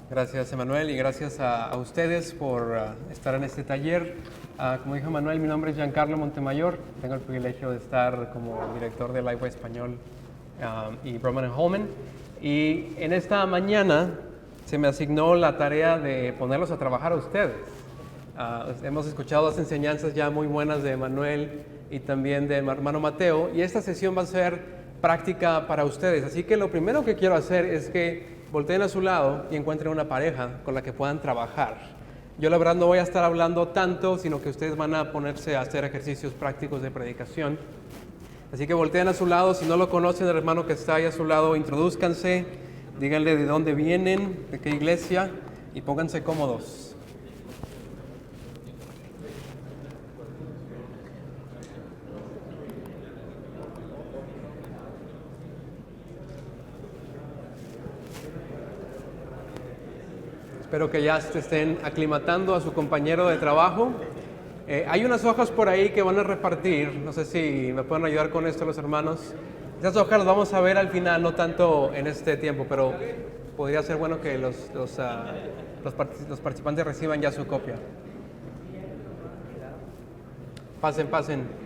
Gracias, Emanuel, y gracias a ustedes por estar en este taller. Como dijo Emanuel, mi nombre es Giancarlo Montemayor. Tengo el privilegio de estar como director de Lifeway Español y Broman & Holman. Y en esta mañana se me asignó la tarea de ponerlos a trabajar a ustedes. Hemos escuchado las enseñanzas ya muy buenas de Emanuel y también de hermano Mateo, y esta sesión va a ser práctica para ustedes. Así que lo primero que quiero hacer es que volteen a su lado y encuentren una pareja con la que puedan trabajar. Yo la verdad no voy a estar hablando tanto, sino que ustedes van a ponerse a hacer ejercicios prácticos de predicación. Así que volteen a su lado. Si no lo conocen, el hermano que está ahí a su lado, introdúzcanse, díganle de dónde vienen, de qué iglesia, y pónganse cómodos. Espero que ya se estén aclimatando a su compañero de trabajo. Hay unas hojas por ahí que van a repartir. No sé si me pueden ayudar con esto los hermanos. Esas hojas las vamos a ver al final, no tanto en este tiempo, pero podría ser bueno que los participantes reciban ya su copia. Pasen, pasen.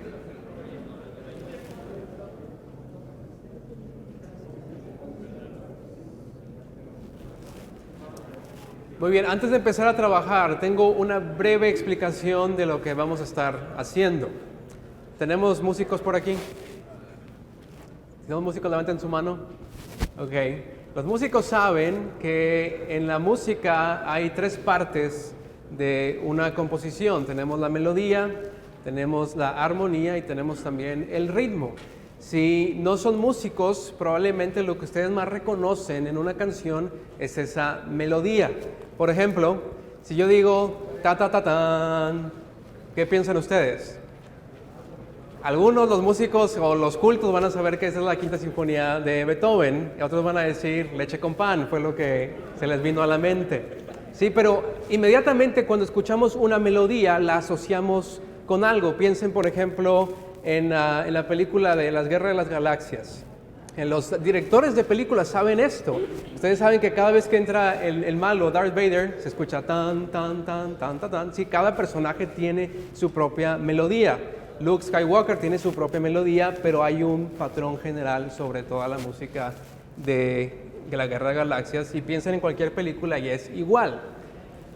Muy bien, antes de empezar a trabajar, tengo una breve explicación de lo que vamos a estar haciendo. ¿Tenemos músicos por aquí? ¿Tenemos músicos? Levanten su mano. Ok. Los músicos saben que en la música hay tres partes de una composición. Tenemos la melodía, tenemos la armonía y tenemos también el ritmo. Si no son músicos, probablemente lo que ustedes más reconocen en una canción es esa melodía. Por ejemplo, si yo digo ta ta ta tan, ¿qué piensan ustedes? Algunos, los músicos o los cultos, van a saber que esa es la Quinta Sinfonía de Beethoven, y otros van a decir leche con pan, fue lo que se les vino a la mente. Sí, pero inmediatamente cuando escuchamos una melodía la asociamos con algo. Piensen, por ejemplo, en la película de Las Guerras de las Galaxias. Los directores de películas saben esto. Ustedes saben que cada vez que entra el malo, Darth Vader, se escucha tan, tan, tan, tan, tan, tan. Sí, cada personaje tiene su propia melodía. Luke Skywalker tiene su propia melodía, pero hay un patrón general sobre toda la música de la Guerra de Galaxias, y piensen en cualquier película y es igual.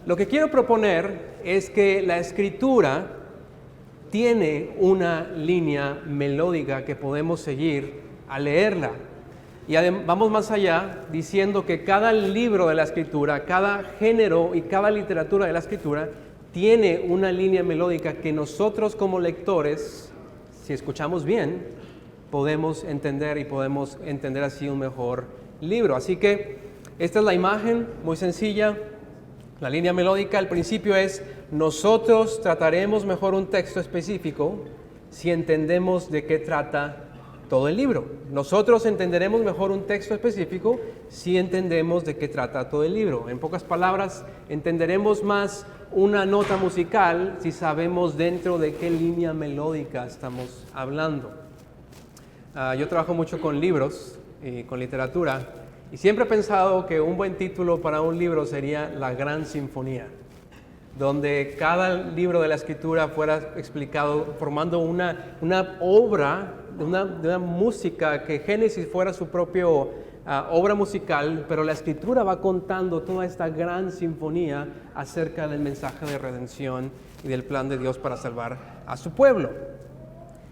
Lo que quiero proponer es que la escritura tiene una línea melódica que podemos seguir al leerla. Y vamos más allá diciendo que cada libro de la escritura, cada género y cada literatura de la escritura tiene una línea melódica que nosotros como lectores, si escuchamos bien, podemos entender, y podemos entender así un mejor libro. Así que esta es la imagen, muy sencilla. La línea melódica, al principio es: nosotros trataremos mejor un texto específico si entendemos de qué trata todo el libro. Nosotros entenderemos mejor un texto específico si entendemos de qué trata todo el libro. En pocas palabras, entenderemos más una nota musical si sabemos dentro de qué línea melódica estamos hablando. Yo trabajo mucho con libros y con literatura, y siempre he pensado que un buen título para un libro sería La Gran Sinfonía, donde cada libro de la escritura fuera explicado formando una obra, de una música, que Génesis fuera su propia obra musical, pero la escritura va contando toda esta gran sinfonía acerca del mensaje de redención y del plan de Dios para salvar a su pueblo.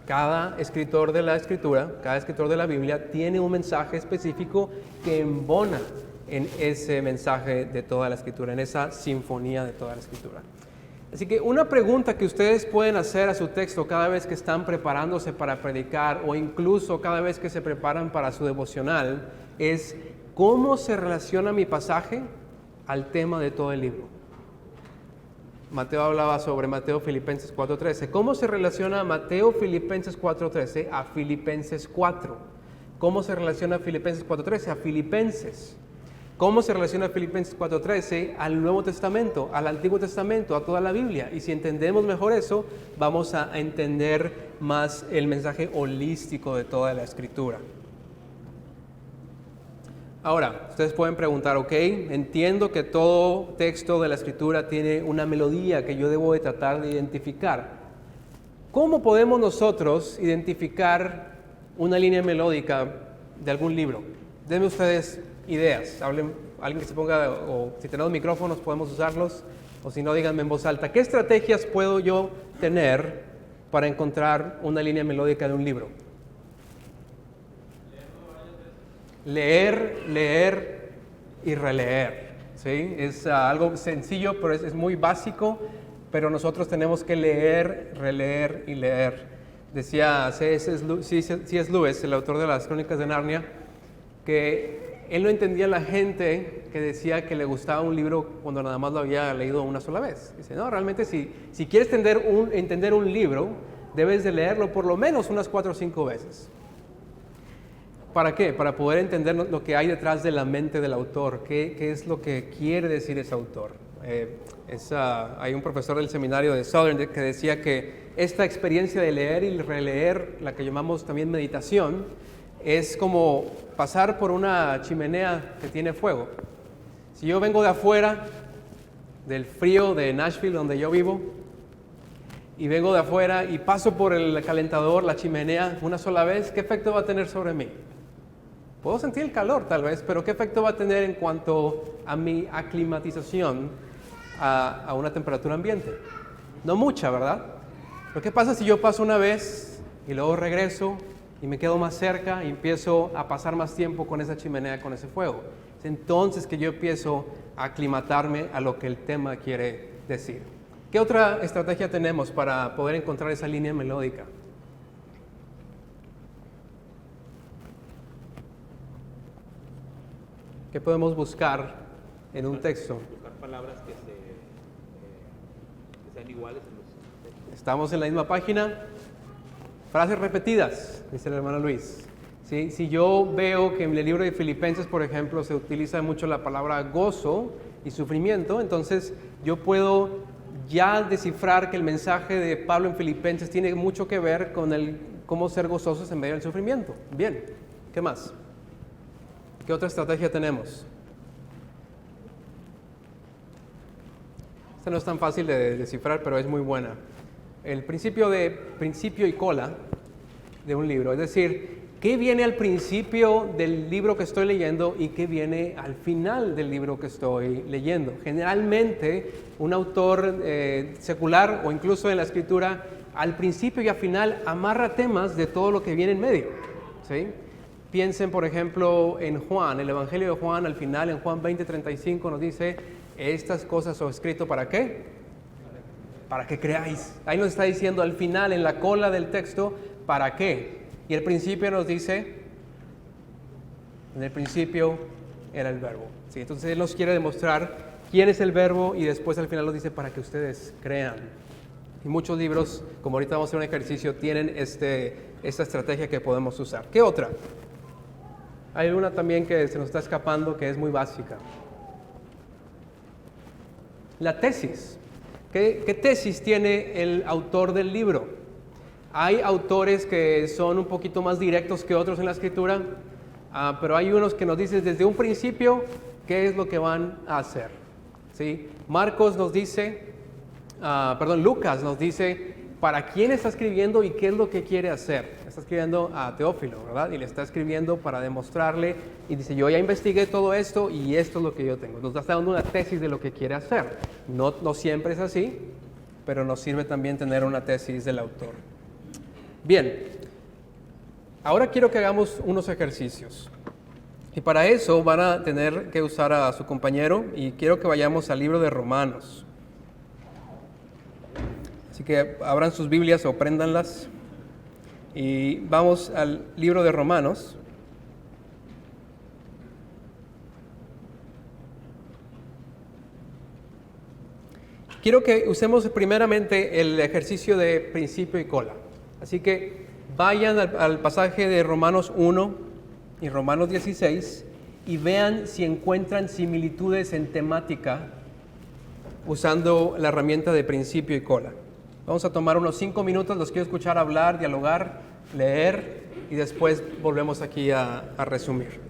Cada escritor de la escritura, cada escritor de la Biblia tiene un mensaje específico que embona en ese mensaje de toda la escritura, en esa sinfonía de toda la escritura. Así que una pregunta que ustedes pueden hacer a su texto cada vez que están preparándose para predicar, o incluso cada vez que se preparan para su devocional, es: ¿cómo se relaciona mi pasaje al tema de todo el libro? Mateo hablaba sobre Mateo Filipenses 4:13. ¿Cómo se relaciona Mateo Filipenses 4:13 a Filipenses 4? ¿Cómo se relaciona Filipenses 4:13 a Filipenses? ¿Cómo se relaciona Filipenses 4:13 al Nuevo Testamento, al Antiguo Testamento, a toda la Biblia? Y si entendemos mejor eso, vamos a entender más el mensaje holístico de toda la Escritura. Ahora, ustedes pueden preguntar, ok, entiendo que todo texto de la Escritura tiene una melodía que yo debo de tratar de identificar. ¿Cómo podemos nosotros identificar una línea melódica de algún libro? Denme ustedes ideas. Hablen, alguien que se ponga, o si tenemos micrófonos podemos usarlos, o si no, díganme en voz alta. ¿Qué estrategias puedo yo tener para encontrar una línea melódica de un libro? Leer, leer y releer. ¿Sí? Es algo sencillo, pero es muy básico, pero nosotros tenemos que leer, releer y leer. Decía C.S. Lewis, el autor de las Crónicas de Narnia, que él no entendía a la gente que decía que le gustaba un libro cuando nada más lo había leído una sola vez. Dice, no, realmente si quieres entender un libro, debes de leerlo por lo menos unas 4 o 5 veces. ¿Para qué? Para poder entender lo que hay detrás de la mente del autor, qué es lo que quiere decir ese autor. Hay un profesor del seminario de Southern que decía que esta experiencia de leer y releer, la que llamamos también meditación, es como pasar por una chimenea que tiene fuego. Si yo vengo de afuera, del frío de Nashville, donde yo vivo, y vengo de afuera y paso por el calentador, la chimenea, una sola vez, ¿qué efecto va a tener sobre mí? Puedo sentir el calor tal vez, pero ¿qué efecto va a tener en cuanto a mi aclimatización a una temperatura ambiente? No mucha, ¿verdad? Pero ¿qué pasa si yo paso una vez y luego regreso y me quedo más cerca y empiezo a pasar más tiempo con esa chimenea, con ese fuego? Es entonces que yo empiezo a aclimatarme a lo que el tema quiere decir. ¿Qué otra estrategia tenemos para poder encontrar esa línea melódica? ¿Qué podemos buscar en un texto? Buscar palabras que sean iguales en los textos. Estamos en la misma página. Frases repetidas, dice el hermano Luis. ¿Sí? Si yo veo que en el libro de Filipenses, por ejemplo, se utiliza mucho la palabra gozo y sufrimiento, entonces yo puedo ya descifrar que el mensaje de Pablo en Filipenses tiene mucho que ver con cómo ser gozosos en medio del sufrimiento. Bien, ¿qué más? ¿Qué otra estrategia tenemos? Esta no es tan fácil de descifrar, pero es muy buena. El principio y cola de un libro, es decir, ¿qué viene al principio del libro que estoy leyendo y qué viene al final del libro que estoy leyendo? Generalmente, un autor secular o incluso en la escritura, al principio y al final amarra temas de todo lo que viene en medio, ¿sí? Piensen, por ejemplo, en Juan, el Evangelio de Juan, al final, en Juan 20:35 nos dice, estas cosas os he escrito ¿para qué? Para que creáis. Ahí nos está diciendo al final, en la cola del texto, ¿para qué? Y el principio nos dice, en el principio era el verbo. ¿Sí? Entonces Él nos quiere demostrar quién es el verbo y después al final nos dice para que ustedes crean. Y muchos libros, como ahorita vamos a hacer un ejercicio, tienen esta estrategia que podemos usar. ¿Qué otra? Hay una también que se nos está escapando que es muy básica. La tesis. ¿Qué tesis tiene el autor del libro? Hay autores que son un poquito más directos que otros en la escritura, pero hay unos que nos dicen desde un principio qué es lo que van a hacer. ¿Sí? Lucas nos dice para quién está escribiendo y qué es lo que quiere hacer. Está escribiendo a Teófilo, ¿verdad? Y le está escribiendo para demostrarle, y dice, yo ya investigué todo esto y esto es lo que yo tengo. Nos está dando una tesis de lo que quiere hacer. No siempre es así, pero nos sirve también tener una tesis del autor. Bien, ahora quiero que hagamos unos ejercicios. Y para eso van a tener que usar a su compañero y quiero que vayamos al libro de Romanos. Así que abran sus Biblias o préndanlas y vamos al libro de Romanos. Quiero que usemos primeramente el ejercicio de principio y cola. Así que vayan al pasaje de Romanos 1 y Romanos 16 y vean si encuentran similitudes en temática usando la herramienta de principio y cola. Vamos a tomar unos 5 minutos, los quiero escuchar hablar, dialogar, leer y después volvemos aquí a resumir.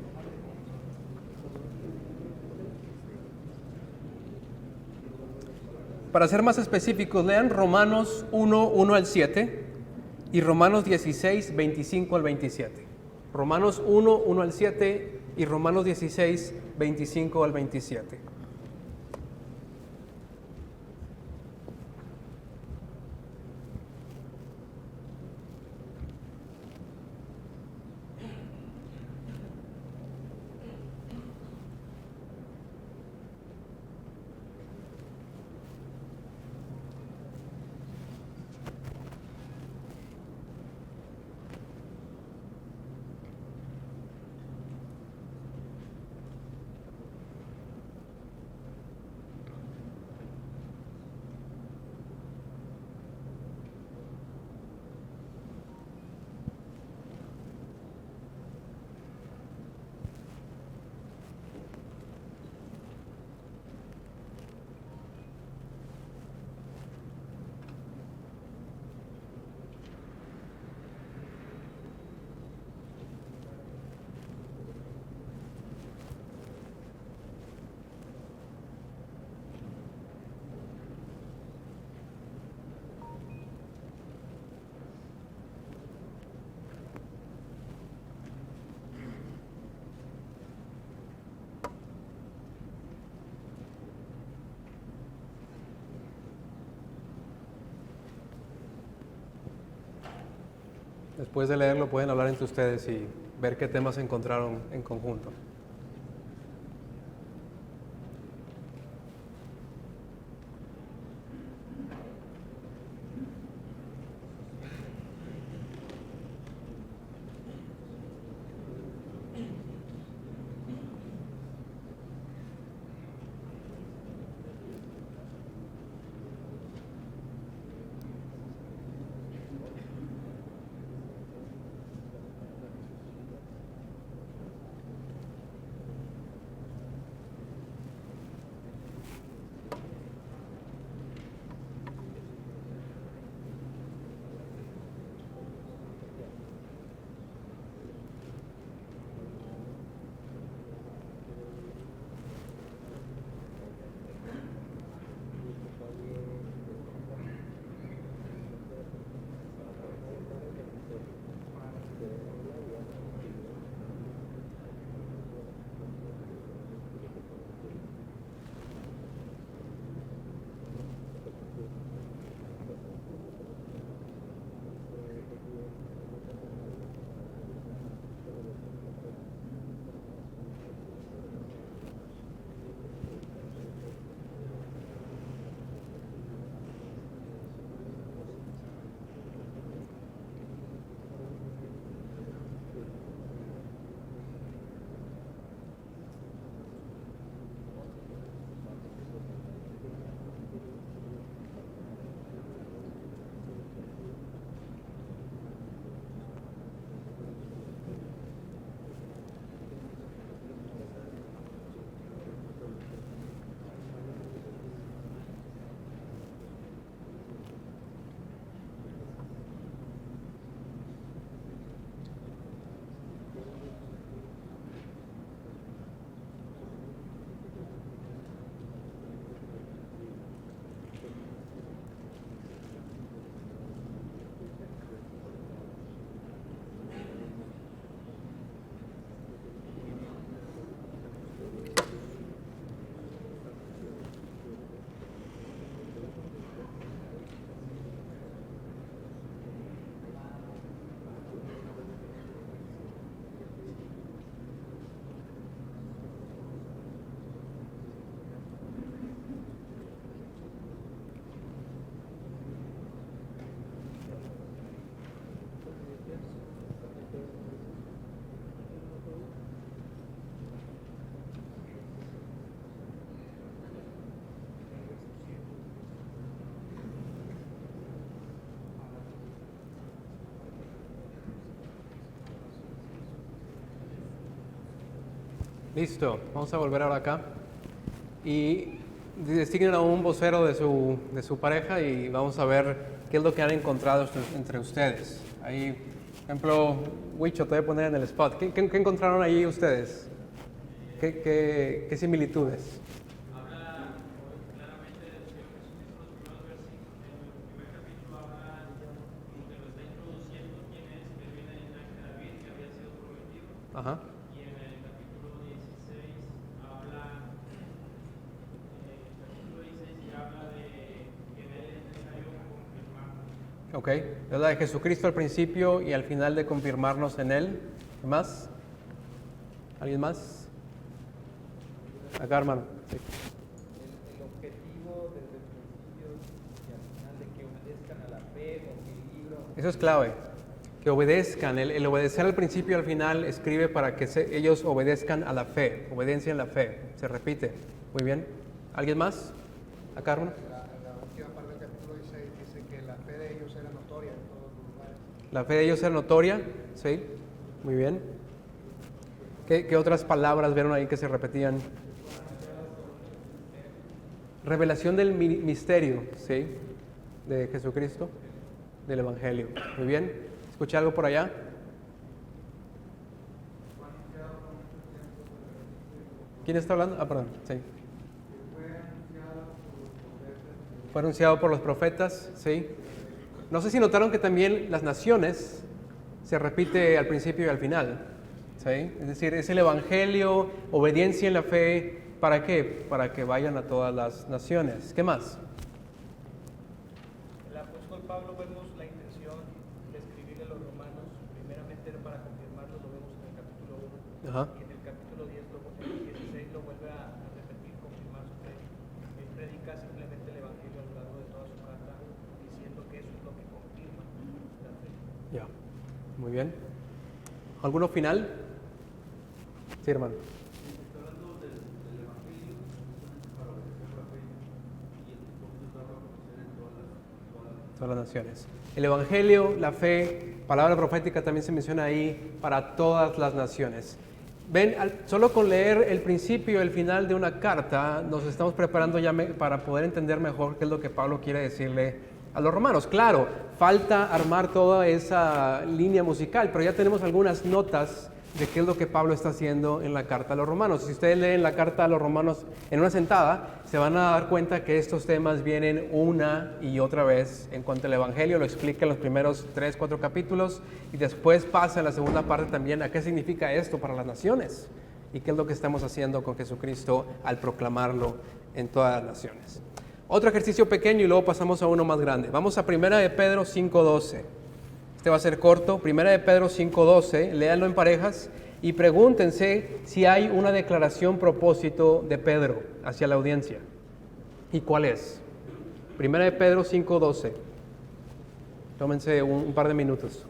Para ser más específicos, lean Romanos 1, 1 al 7 y Romanos 16, 25 al 27. Romanos 1, 1 al 7 y Romanos 16, 25 al 27. Después de leerlo pueden hablar entre ustedes y ver qué temas encontraron en conjunto. Listo, vamos a volver ahora acá y designen a un vocero de su pareja y vamos a ver qué es lo que han encontrado entre ustedes. Ahí, por ejemplo, Huicho, te voy a poner en el spot. ¿Qué encontraron ahí ustedes? ¿Qué similitudes? Habla claramente del Señor Jesucristo, Ajá. Y en el capítulo 16 habla, de que de él es necesario confirmar. Ok, es la de Jesucristo al principio y al final de confirmarnos en Él. ¿Qué más? ¿Alguien más? Acá, hermano. Sí. El objetivo desde el principio y al final de que obedezcan a la fe o que el libro. Eso es clave. Que obedezcan. El obedecer al principio y al final escribe para que ellos obedezcan a la fe. Obediencia en la fe. Se repite. Muy bien. ¿Alguien más? Acá, hermano. La última parte del capítulo 16 dice que la fe de ellos era notoria en todos los lugares. La fe de ellos era notoria. Sí. Muy bien. ¿Qué otras palabras vieron ahí que se repetían? Revelación del misterio, ¿sí? De Jesucristo, del Evangelio. Muy bien. ¿Escuché algo por allá? ¿Quién está hablando? Ah, perdón. Sí. Fue anunciado por los profetas, ¿sí? No sé si notaron que también las naciones se repite al principio y al final, ¿sí? Es decir, es el Evangelio, obediencia en la fe. ¿Para qué? Para que vayan a todas las naciones. ¿Qué más? El apóstol Pablo vemos la intención de escribirle a los romanos, primeramente era para confirmarlo, lo vemos en el capítulo 1, Ajá. y en el capítulo 10, en el 16 lo vuelve a repetir, confirmar su fe. Él predica simplemente el Evangelio a lo largo de toda su carta, diciendo que eso es lo que confirma la fe. Ya. Muy bien. ¿Alguno final? Sí, hermano. Todas las naciones. El Evangelio, la fe, palabra profética también se menciona ahí para todas las naciones. Ven, solo con leer el principio y el final de una carta nos estamos preparando ya para poder entender mejor qué es lo que Pablo quiere decirle a los romanos. Claro, falta armar toda esa línea musical, pero ya tenemos algunas notas de qué es lo que Pablo está haciendo en la carta a los romanos. Si ustedes leen la carta a los romanos en una sentada, se van a dar cuenta que estos temas vienen una y otra vez en cuanto al Evangelio, lo explica en los primeros 3, 4 capítulos y después pasa en la segunda parte también a qué significa esto para las naciones y qué es lo que estamos haciendo con Jesucristo al proclamarlo en todas las naciones. Otro ejercicio pequeño y luego pasamos a uno más grande. Vamos a 1 de Pedro 5:12. Este va a ser corto. 1 de Pedro 5:12, léanlo en parejas y pregúntense si hay una declaración propósito de Pedro hacia la audiencia. ¿Y cuál es? 1 de Pedro 5:12. Tómense un par de minutos.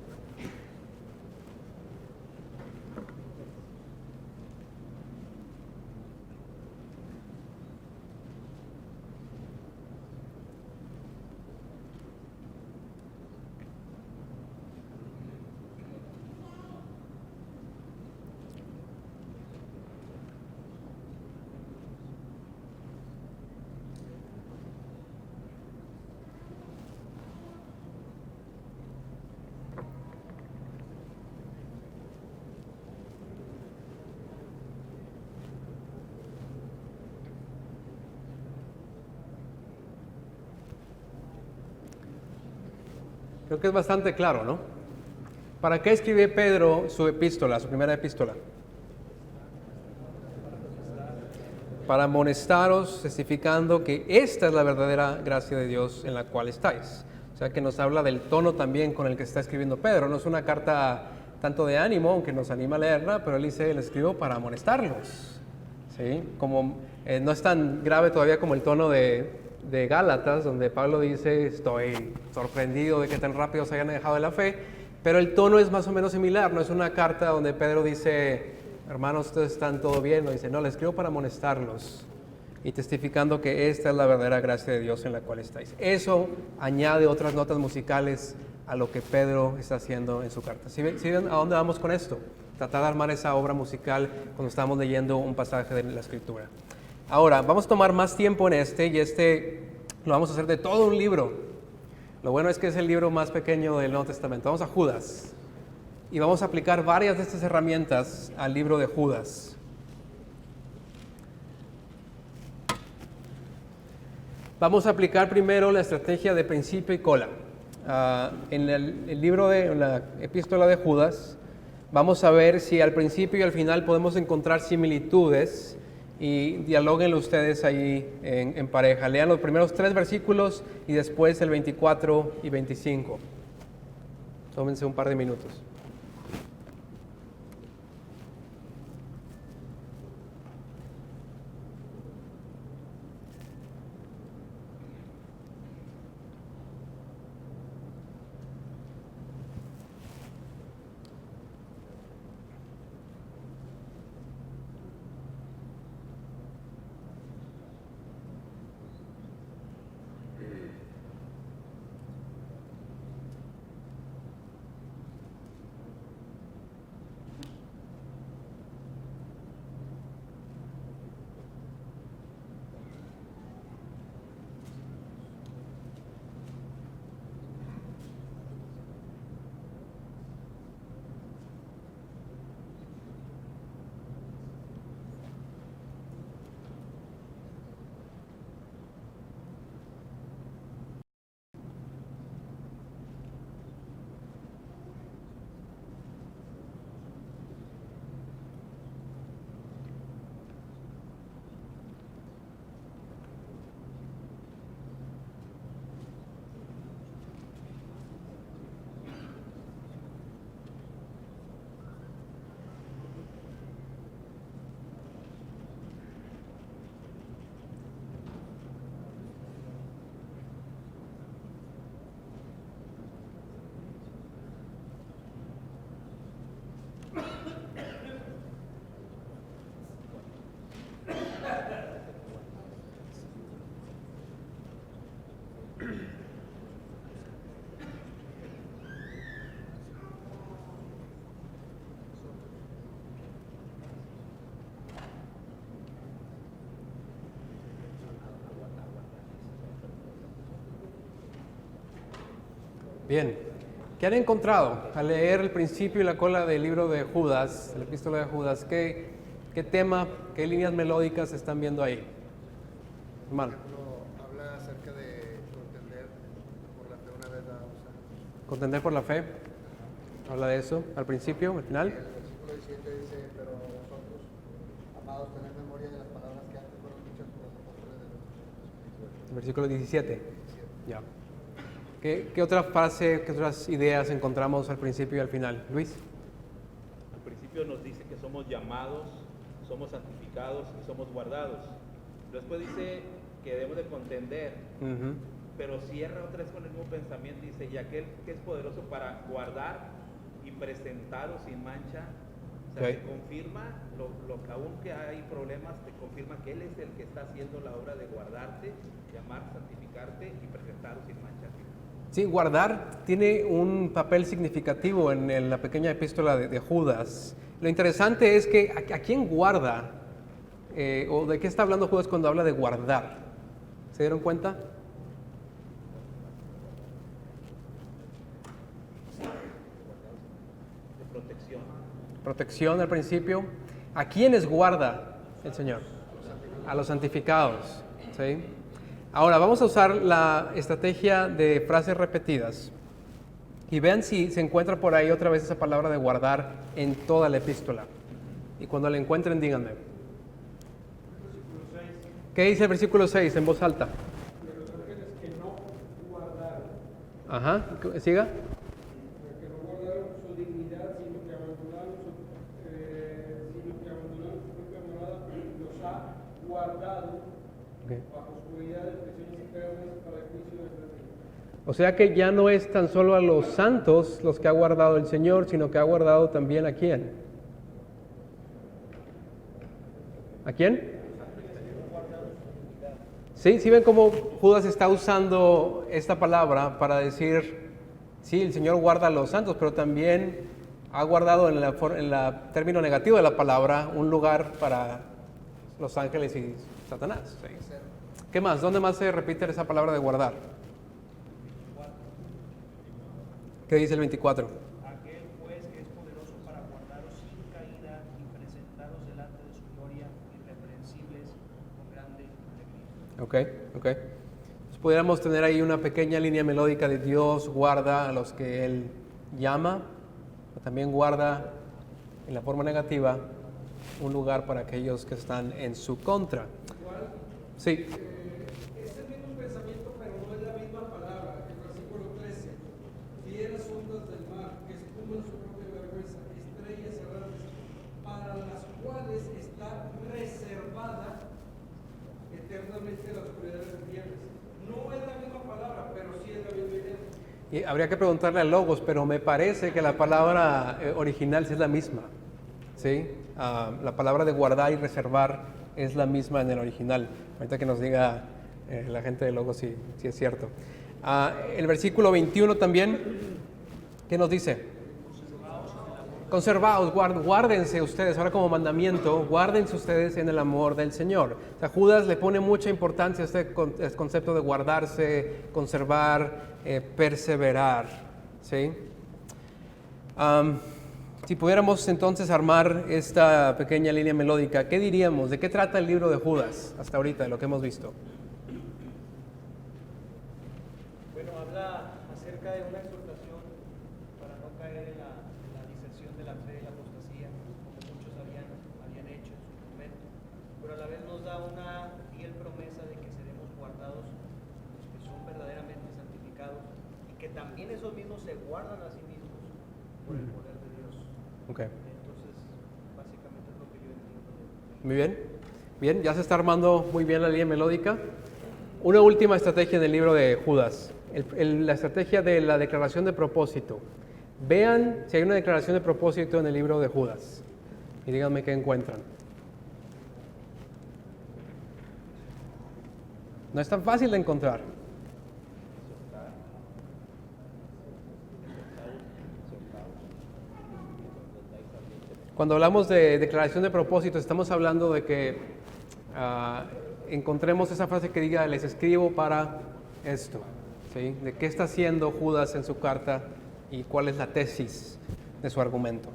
Creo que es bastante claro, ¿no? ¿Para qué escribe Pedro su epístola, su primera epístola? Para amonestaros, testificando que esta es la verdadera gracia de Dios en la cual estáis. O sea que nos habla del tono también con el que está escribiendo Pedro. No es una carta tanto de ánimo, aunque nos anima a leerla, pero él dice, le escribo para amonestarlos. ¿Sí? Como, no es tan grave todavía como el tono de Gálatas, donde Pablo dice, estoy sorprendido de que tan rápido se hayan dejado de la fe, pero el tono es más o menos similar. No es una carta donde Pedro dice, hermanos, ustedes están todo bien. No, dice, no, les escribo para amonestarlos y testificando que esta es la verdadera gracia de Dios en la cual estáis. Eso añade otras notas musicales a lo que Pedro está haciendo en su carta. ¿Sí ven a dónde vamos con esto? Tratar de armar esa obra musical cuando estamos leyendo un pasaje de la Escritura. Ahora, vamos a tomar más tiempo en y lo vamos a hacer de todo un libro. Lo bueno es que es el libro más pequeño del Nuevo Testamento. Vamos a Judas y vamos a aplicar varias de estas herramientas al libro de Judas. Vamos a aplicar primero la estrategia de principio y cola. En el libro en la epístola de Judas, Vamos a ver si al principio y al final podemos encontrar similitudes y dialoguen ustedes ahí en pareja. Lean los primeros 3 versículos y después el 24 y 25. Tómense un par de minutos. Bien, ¿qué han encontrado al leer el principio y la cola del libro de Judas, la epístola de Judas? ¿Qué tema, qué líneas melódicas están viendo ahí? Hermano. Habla acerca de contender por la fe una vez dada. Contender por la fe. Habla de eso al principio, al final. El versículo 17 dice, pero vosotros, amados, tened memoria de las palabras que antes fueron dichas por los apóstoles de los Versículo 17. Ya. ¿Qué otra frase, qué otras ideas encontramos al principio y al final? Luis. Al principio nos dice que somos llamados, somos santificados y somos guardados. Después dice que debemos de contender, pero cierra otra vez con el mismo pensamiento. Dice, y aquel que es poderoso para guardar y presentaros sin mancha. O sea, Okay. te confirma, lo que aún que hay problemas, te confirma que Él es el que está haciendo la obra de guardarte, llamar, santificarte y presentaros sin mancha. Sí, guardar tiene un papel significativo en la pequeña epístola de Judas. Lo interesante es que ¿a quién guarda? ¿O de qué está hablando Judas cuando habla de guardar? ¿Se dieron cuenta? De protección. Protección al principio. ¿A quiénes guarda el Señor? A los santificados. ¿Sí? Ahora vamos a usar la estrategia de frases repetidas y vean si se encuentra por ahí otra vez esa palabra de guardar en toda la epístola. Y cuando la encuentren, díganme. ¿Qué dice el versículo 6 en voz alta? De los ángeles que no guardaron, Ajá, siga. que no guardaron su dignidad, sino que abandonaron su propia morada, los ha guardado Okay. bajo oscuridad de prisiones eternas para el juicio de nuestra vida. O sea que ya no es tan solo a los santos los que ha guardado el Señor, sino que ha guardado también ¿a quién? ¿A quién? Sí, sí ven cómo Judas está usando esta palabra para decir, sí, el Señor guarda a los santos, pero también ha guardado en el término negativo de la palabra un lugar para los ángeles y Satanás. ¿Sí? ¿Qué más? ¿Dónde más se repite esa palabra de guardar? ¿Qué dice el 24? Aquel pues que es poderoso para guardaros sin caída y presentaros delante de su gloria irreprensibles con grande alegría. Ok. Entonces, pudiéramos tener ahí una pequeña línea melódica de Dios guarda a los que Él llama, pero también guarda en la forma negativa, un lugar para aquellos que están en su contra. Sí. Es el mismo pensamiento, pero no es la misma palabra. El versículo 13. Fieras ondas del mar, que espuman su propia vergüenza, estrellas errantes, para las cuales está reservada eternamente la oscuridad de los infiernos. No es la misma palabra, pero sí es la misma idea. Y habría que preguntarle a Logos, pero me parece que la palabra original sí es la misma. ¿Sí? La palabra de guardar y reservar es la misma en el original. Ahorita que nos diga la gente de Logos si es cierto. El versículo 21 también, ¿qué nos dice? Conservaos, guárdense ustedes, ahora como mandamiento, guárdense ustedes en el amor del Señor. O sea, Judas le pone mucha importancia a este concepto de guardarse, conservar, perseverar. ¿Sí? Si pudiéramos entonces armar esta pequeña línea melódica, ¿qué diríamos? ¿De qué trata el libro de Judas hasta ahorita, de lo que hemos visto? Bueno, habla acerca de una exhortación para no caer en la diserción de la fe y la apostasía, como muchos habían hecho en su momento, pero a la vez nos da una fiel promesa de que seremos guardados los que son verdaderamente santificados y que también esos mismos se guardan a sí mismos por el poder de Dios. Okay. Entonces, básicamente es lo que yo entiendo. Muy bien. Bien, ya se está armando muy bien la línea melódica. Una última estrategia en el libro de Judas, la estrategia de la declaración de propósito. Vean si hay una declaración de propósito en el libro de Judas y díganme qué encuentran. No es tan fácil de encontrar. Cuando hablamos de declaración de propósito, estamos hablando de que encontremos esa frase que diga, les escribo para esto. ¿Sí? De qué está haciendo Judas en su carta y cuál es la tesis de su argumento.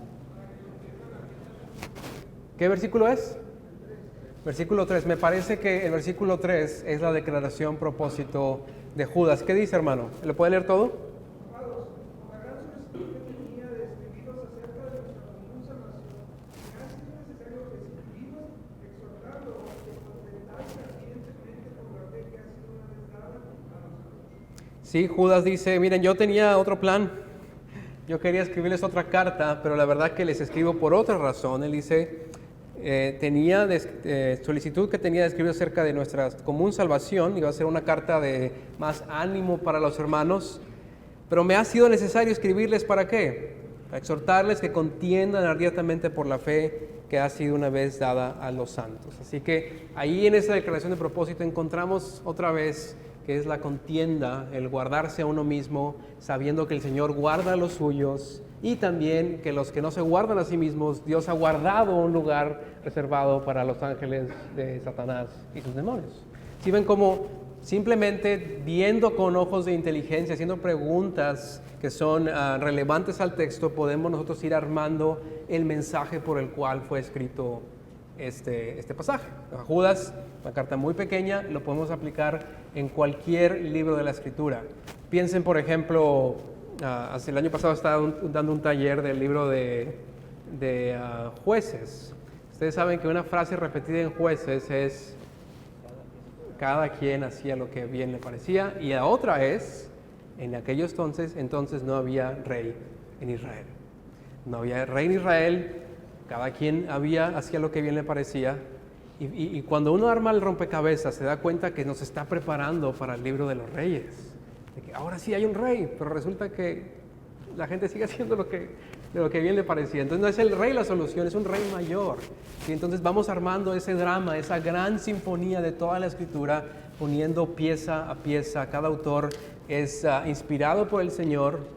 ¿Qué versículo es? Versículo 3. Me parece que el versículo 3 es la declaración propósito de Judas. ¿Qué dice, hermano? ¿Lo puede leer todo? Sí, Judas dice, miren, yo tenía otro plan, yo quería escribirles otra carta, pero la verdad que les escribo por otra razón. Él dice, tenía solicitud que tenía de escribir acerca de nuestra común salvación, iba a ser una carta de más ánimo para los hermanos, pero me ha sido necesario escribirles ¿para qué? Para exhortarles que contiendan ardientemente por la fe que ha sido una vez dada a los santos. Así que ahí en esa declaración de propósito encontramos otra vez que es la contienda, el guardarse a uno mismo, sabiendo que el Señor guarda a los suyos y también que los que no se guardan a sí mismos, Dios ha guardado un lugar reservado para los ángeles de Satanás y sus demonios. Si ven cómo simplemente viendo con ojos de inteligencia, haciendo preguntas que son relevantes al texto, podemos nosotros ir armando el mensaje por el cual fue escrito este pasaje. A Judas, una carta muy pequeña, lo podemos aplicar en cualquier libro de la Escritura. Piensen, por ejemplo, hace el año pasado estaba dando un taller del libro de Jueces. Ustedes saben que una frase repetida en Jueces es cada quien hacía lo que bien le parecía, y la otra es, en aquellos entonces no había rey en Israel. No había rey en Israel, cada quien hacía lo que bien le parecía, y cuando uno arma el rompecabezas se da cuenta que nos está preparando para el libro de los reyes. De que ahora sí hay un rey, pero resulta que la gente sigue haciendo lo que bien le parecía. Entonces no es el rey la solución, es un rey mayor. Y entonces vamos armando ese drama, esa gran sinfonía de toda la Escritura, poniendo pieza a pieza. Cada autor es inspirado por el Señor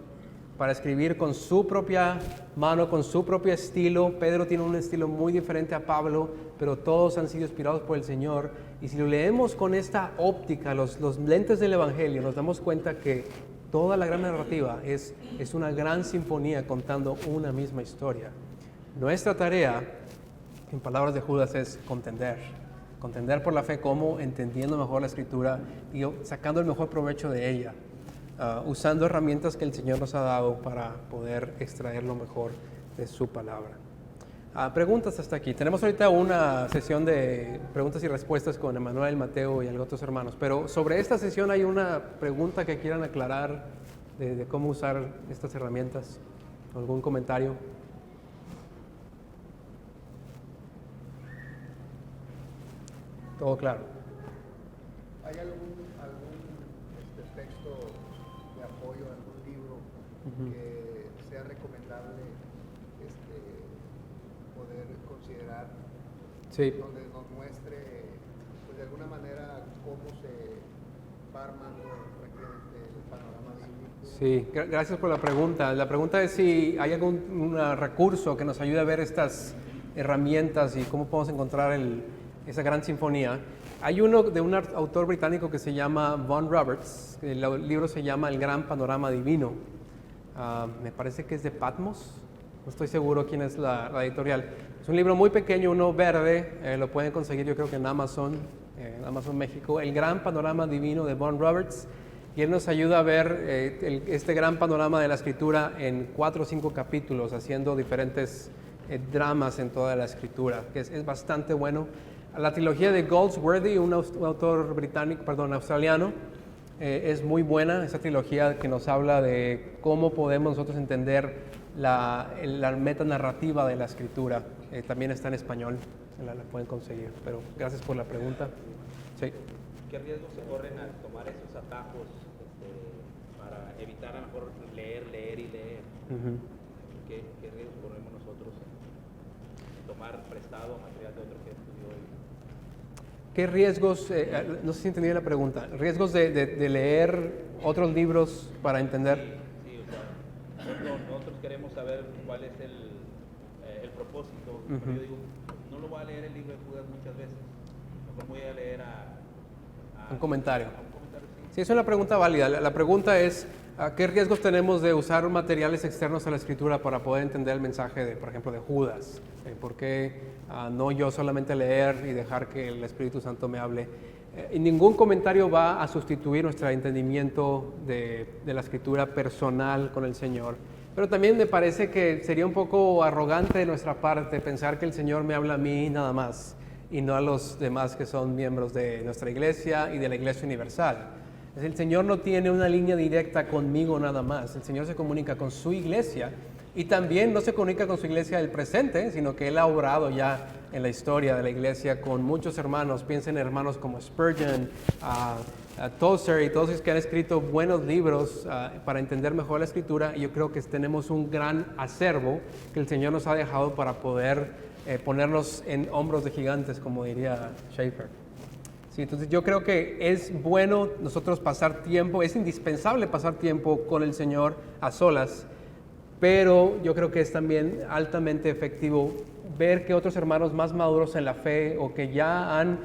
para escribir con su propia mano, con su propio estilo. Pedro tiene un estilo muy diferente a Pablo, pero todos han sido inspirados por el Señor. Y si lo leemos con esta óptica, los lentes del Evangelio, nos damos cuenta que toda la gran narrativa es una gran sinfonía contando una misma historia. Nuestra tarea, en palabras de Judas, es contender por la fe, como entendiendo mejor la Escritura y sacando el mejor provecho de ella, usando herramientas que el Señor nos ha dado para poder extraer lo mejor de su palabra. Preguntas hasta aquí. Tenemos ahorita una sesión de preguntas y respuestas con Emanuel, Mateo y algunos otros hermanos, pero sobre esta sesión hay una pregunta que quieran aclarar de cómo usar estas herramientas. ¿Algún comentario? Todo claro. ¿Hay algún texto de apoyo, algún libro que sea recomendable poder considerar, Sí. donde nos muestre, pues, de alguna manera cómo se va armando prácticamente el panorama bíblico? Sí, gracias por la pregunta. La pregunta es si hay algún recurso que nos ayude a ver estas herramientas y cómo podemos encontrar esa gran sinfonía. Hay uno de un autor británico que se llama Vaughan Roberts. El libro se llama El Gran Panorama Divino. Me parece que es de Patmos. No estoy seguro quién es la editorial. Es un libro muy pequeño, uno verde. Lo pueden conseguir yo creo que en Amazon México. El Gran Panorama Divino de Vaughan Roberts. Y él nos ayuda a ver este gran panorama de la Escritura en 4 o 5 capítulos, haciendo diferentes dramas en toda la Escritura, que es bastante bueno. La trilogía de Goldsworthy, un autor australiano, es muy buena, esa trilogía que nos habla de cómo podemos nosotros entender la metanarrativa de la Escritura. También está en español, la pueden conseguir, pero gracias por la pregunta. Sí. ¿Qué riesgos se corren al tomar esos atajos para evitar a lo mejor leer y leer? ¿Qué riesgos corremos nosotros en tomar prestado material de otro que estudió hoy? ¿Qué riesgos, no sé si entendí la pregunta, riesgos de leer otros libros para entender? Sí, o sea, nosotros queremos saber cuál es el propósito. Pero yo digo, no lo voy a leer el libro de Judas muchas veces, mejor voy a leer Un comentario. sí. Sí, es una pregunta válida. La pregunta es, ¿qué riesgos tenemos de usar materiales externos a la Escritura para poder entender el mensaje, por ejemplo, de Judas? ¿Por qué no yo solamente leer y dejar que el Espíritu Santo me hable? Y ningún comentario va a sustituir nuestro entendimiento de la Escritura personal con el Señor. Pero también me parece que sería un poco arrogante de nuestra parte pensar que el Señor me habla a mí nada más y no a los demás que son miembros de nuestra iglesia y de la Iglesia Universal. El Señor no tiene una línea directa conmigo nada más. El Señor se comunica con su iglesia y también no se comunica con su iglesia del presente, sino que Él ha obrado ya en la historia de la iglesia con muchos hermanos. Piensen en hermanos como Spurgeon, Tozer y todos los que han escrito buenos libros para entender mejor la Escritura. Y yo creo que tenemos un gran acervo que el Señor nos ha dejado para poder ponernos en hombros de gigantes, como diría Schaeffer. Sí, entonces yo creo que es bueno nosotros pasar tiempo, es indispensable pasar tiempo con el Señor a solas, pero yo creo que es también altamente efectivo ver que otros hermanos más maduros en la fe o que ya han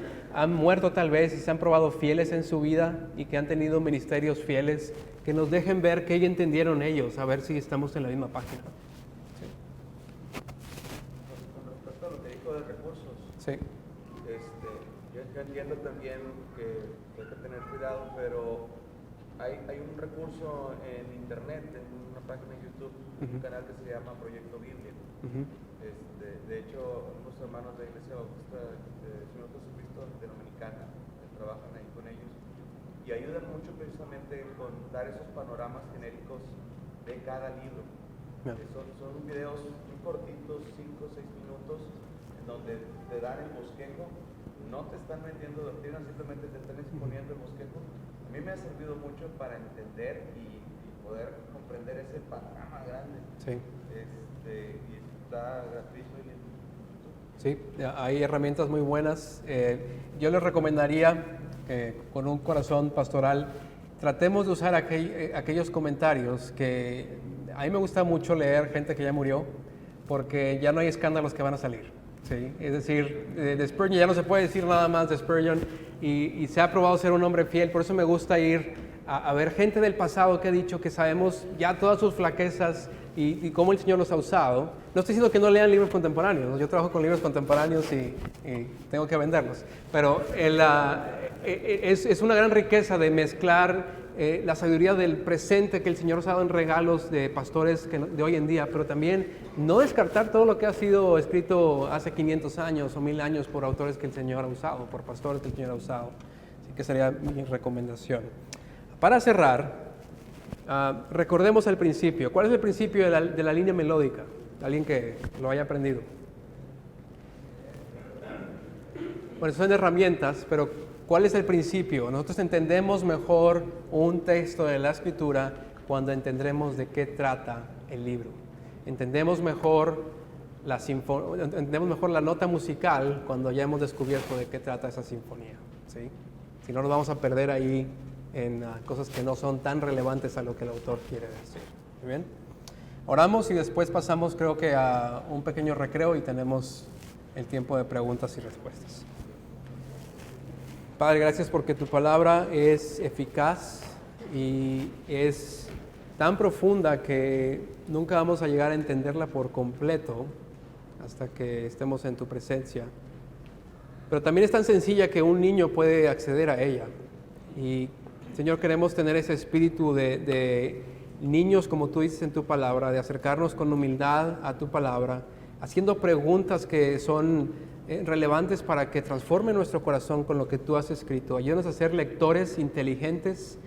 muerto tal vez y se han probado fieles en su vida y que han tenido ministerios fieles, que nos dejen ver qué ya entendieron ellos, a ver si estamos en la misma página. Con respecto a lo que dijo de recursos, Sí. yo entiendo también que hay que tener cuidado, pero hay un recurso en internet, en una página de YouTube, un canal que se llama Proyecto Biblia. De hecho, unos hermanos de la Iglesia Bautista del Señor Jesucristo Dominicana trabajan ahí con ellos y ayudan mucho precisamente con dar esos panoramas genéricos de cada libro. Son videos muy cortitos, 5 o 6 minutos, en donde te dan el bosquejo, no te están vendiendo doctrina, simplemente te están exponiendo el bosquejo. A mí me ha servido mucho para entender y poder comprender ese panorama grande. Sí. Y está gratuito. Sí, hay herramientas muy buenas. Yo les recomendaría, con un corazón pastoral, tratemos de usar aquellos comentarios que a mí me gusta mucho leer gente que ya murió, porque ya no hay escándalos que van a salir. ¿Sí? Es decir, de Spurgeon ya no se puede decir nada más de Spurgeon y se ha probado ser un hombre fiel. Por eso me gusta ir a ver gente del pasado que ha dicho que sabemos ya todas sus flaquezas y cómo el Señor los ha usado. No estoy diciendo que no lean libros contemporáneos, yo trabajo con libros contemporáneos y tengo que venderlos, pero es una gran riqueza de mezclar la sabiduría del presente que el Señor nos ha dado en regalos de pastores de hoy en día, pero también no descartar todo lo que ha sido escrito hace 500 años o 1000 años por autores que el Señor ha usado, por pastores que el Señor ha usado. Así que sería mi recomendación. Para cerrar, recordemos el principio. ¿Cuál es el principio de la línea melódica? Alguien que lo haya aprendido. Bueno, son herramientas, pero ¿cuál es el principio? Nosotros entendemos mejor un texto de la Escritura cuando entendemos de qué trata el libro. Entendemos mejor la nota musical cuando ya hemos descubierto de qué trata esa sinfonía, ¿sí? Si no, nos vamos a perder ahí en cosas que no son tan relevantes a lo que el autor quiere decir. ¿Muy bien? Oramos y después pasamos, creo que, a un pequeño recreo y tenemos el tiempo de preguntas y respuestas. Padre, gracias porque tu palabra es eficaz y es tan profunda que nunca vamos a llegar a entenderla por completo hasta que estemos en tu presencia. Pero también es tan sencilla que un niño puede acceder a ella. Y, Señor, queremos tener ese espíritu de niños, como tú dices en tu palabra, de acercarnos con humildad a tu palabra, haciendo preguntas que son relevantes para que transforme nuestro corazón con lo que tú has escrito. Ayúdanos a ser lectores inteligentes,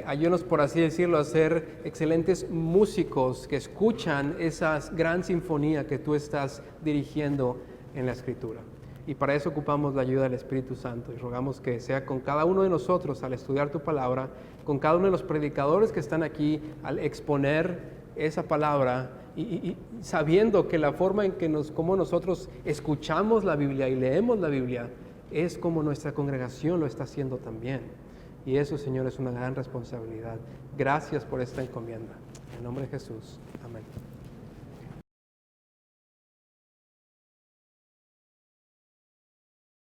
ayúdanos, por así decirlo, a ser excelentes músicos que escuchan esa gran sinfonía que tú estás dirigiendo en la Escritura. Y para eso ocupamos la ayuda del Espíritu Santo y rogamos que sea con cada uno de nosotros al estudiar tu palabra, con cada uno de los predicadores que están aquí al exponer esa palabra y sabiendo que la forma en que como nosotros escuchamos la Biblia y leemos la Biblia es como nuestra congregación lo está haciendo también. Y eso, Señor, es una gran responsabilidad. Gracias por esta encomienda. En el nombre de Jesús. Amén.